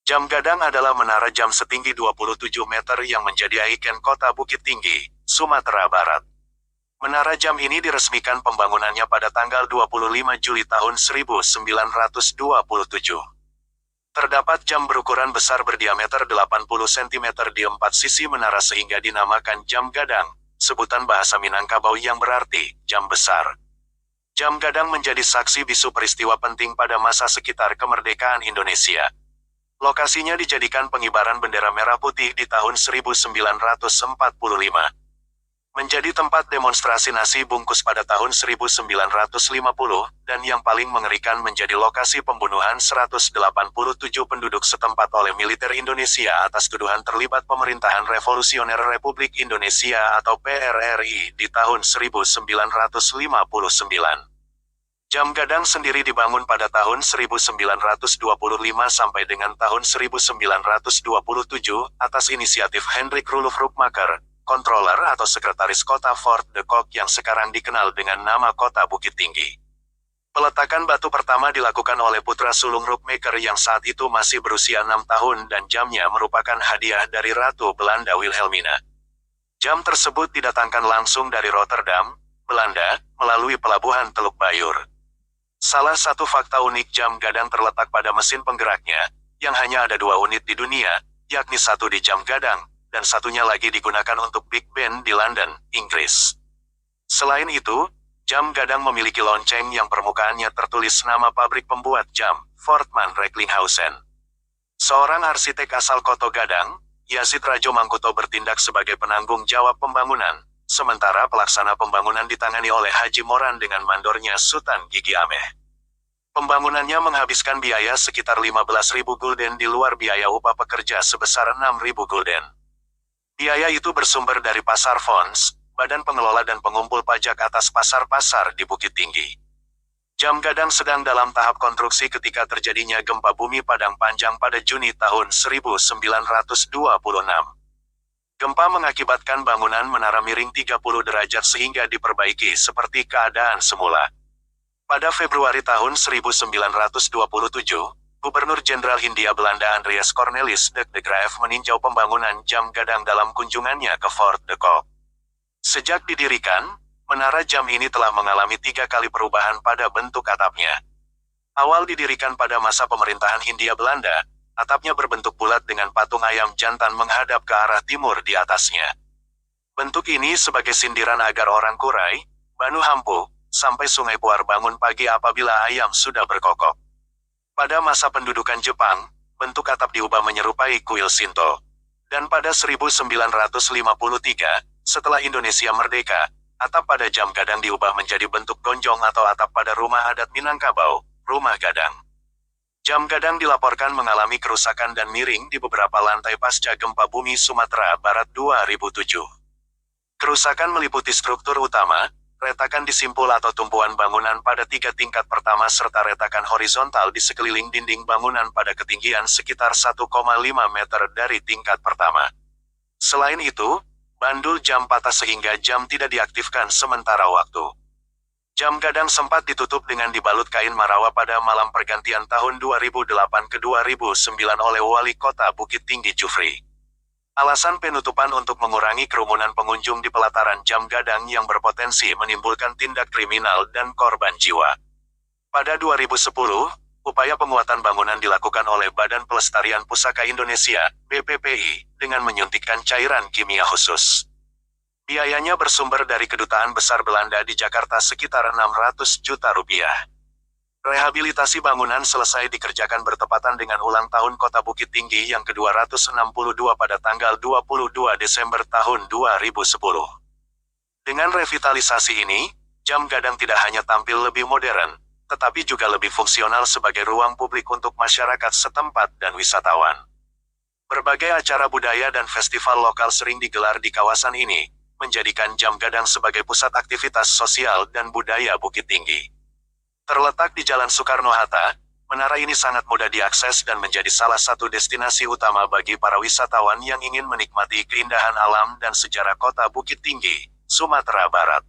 Jam Gadang adalah menara jam setinggi 27 meter yang menjadi ikon kota Bukit Tinggi, Sumatera Barat. Menara jam ini diresmikan pembangunannya pada tanggal 25 Juli tahun 1927. Terdapat jam berukuran besar berdiameter 80 cm di 4 sisi menara sehingga dinamakan jam gadang, sebutan bahasa Minangkabau yang berarti jam besar. Jam gadang menjadi saksi bisu peristiwa penting pada masa sekitar kemerdekaan Indonesia. Lokasinya dijadikan pengibaran bendera merah putih di tahun 1945. Menjadi tempat demonstrasi nasi bungkus pada tahun 1950, dan yang paling mengerikan menjadi lokasi pembunuhan 187 penduduk setempat oleh militer Indonesia atas tuduhan terlibat pemerintahan Revolusioner Republik Indonesia atau PRRI di tahun 1959. Jam gadang sendiri dibangun pada tahun 1925 sampai dengan tahun 1927 atas inisiatif Hendrik Roloff Rookmaker, Controller atau Sekretaris Kota Fort de Kock yang sekarang dikenal dengan nama Kota Bukit Tinggi. Peletakan batu pertama dilakukan oleh putra sulung Rookmaker yang saat itu masih berusia 6 tahun dan jamnya merupakan hadiah dari Ratu Belanda Wilhelmina. Jam tersebut didatangkan langsung dari Rotterdam, Belanda, melalui pelabuhan Teluk Bayur. Salah satu fakta unik jam gadang terletak pada mesin penggeraknya, yang hanya ada 2 unit di dunia, yakni satu di jam gadang, dan satunya lagi digunakan untuk Big Ben di London, Inggris. Selain itu, jam gadang memiliki lonceng yang permukaannya tertulis nama pabrik pembuat jam, Fortman Recklinghausen. Seorang arsitek asal Koto Gadang, Yasid Rajo Mangkuto bertindak sebagai penanggung jawab pembangunan, sementara pelaksana pembangunan ditangani oleh Haji Moran dengan mandornya Sultan Gigi Ameh. Pembangunannya menghabiskan biaya sekitar 15.000 gulden di luar biaya upah pekerja sebesar 6.000 gulden. Biaya itu bersumber dari pasar Fons, badan pengelola dan pengumpul pajak atas pasar-pasar di Bukit Tinggi. Jam gadang sedang dalam tahap konstruksi ketika terjadinya gempa bumi Padang Panjang pada Juni tahun 1926. Gempa mengakibatkan bangunan menara miring 30 derajat sehingga diperbaiki seperti keadaan semula. Pada Februari tahun 1927, Gubernur Jenderal Hindia Belanda Andreas Cornelis de Graaf meninjau pembangunan jam gadang dalam kunjungannya ke Fort de Kock. Sejak didirikan, menara jam ini telah mengalami 3 kali perubahan pada bentuk atapnya. Awal didirikan pada masa pemerintahan Hindia Belanda, atapnya berbentuk bulat dengan patung ayam jantan menghadap ke arah timur di atasnya. Bentuk ini sebagai sindiran agar orang Kurai, Banu Hampu, sampai Sungai Puar bangun pagi apabila ayam sudah berkokok. Pada masa pendudukan Jepang, bentuk atap diubah menyerupai kuil Shinto. Dan pada 1953, setelah Indonesia merdeka, atap pada jam gadang diubah menjadi bentuk gonjong atau atap pada rumah adat Minangkabau, rumah gadang. Jam gadang dilaporkan mengalami kerusakan dan miring di beberapa lantai pasca gempa bumi Sumatera Barat 2007. Kerusakan meliputi struktur utama, retakan di simpul atau tumpuan bangunan pada 3 tingkat pertama serta retakan horizontal di sekeliling dinding bangunan pada ketinggian sekitar 1,5 meter dari tingkat pertama. Selain itu, bandul jam patah sehingga jam tidak diaktifkan sementara waktu. Jam gadang sempat ditutup dengan dibalut kain marawa pada malam pergantian tahun 2008 ke 2009 oleh Wali Kota Bukit Tinggi Jufri. Alasan penutupan untuk mengurangi kerumunan pengunjung di pelataran jam gadang yang berpotensi menimbulkan tindak kriminal dan korban jiwa. Pada 2010, upaya penguatan bangunan dilakukan oleh Badan Pelestarian Pusaka Indonesia, BPPI, dengan menyuntikkan cairan kimia khusus. Biayanya bersumber dari Kedutaan Besar Belanda di Jakarta sekitar 600 juta rupiah. Rehabilitasi bangunan selesai dikerjakan bertepatan dengan ulang tahun Kota Bukit Tinggi yang ke-262 pada tanggal 22 Desember tahun 2010. Dengan revitalisasi ini, jam gadang tidak hanya tampil lebih modern, tetapi juga lebih fungsional sebagai ruang publik untuk masyarakat setempat dan wisatawan. Berbagai acara budaya dan festival lokal sering digelar di kawasan ini, menjadikan jam gadang sebagai pusat aktivitas sosial dan budaya Bukit Tinggi. Terletak di Jalan Soekarno-Hatta, menara ini sangat mudah diakses dan menjadi salah satu destinasi utama bagi para wisatawan yang ingin menikmati keindahan alam dan sejarah Kota Bukit Tinggi, Sumatera Barat.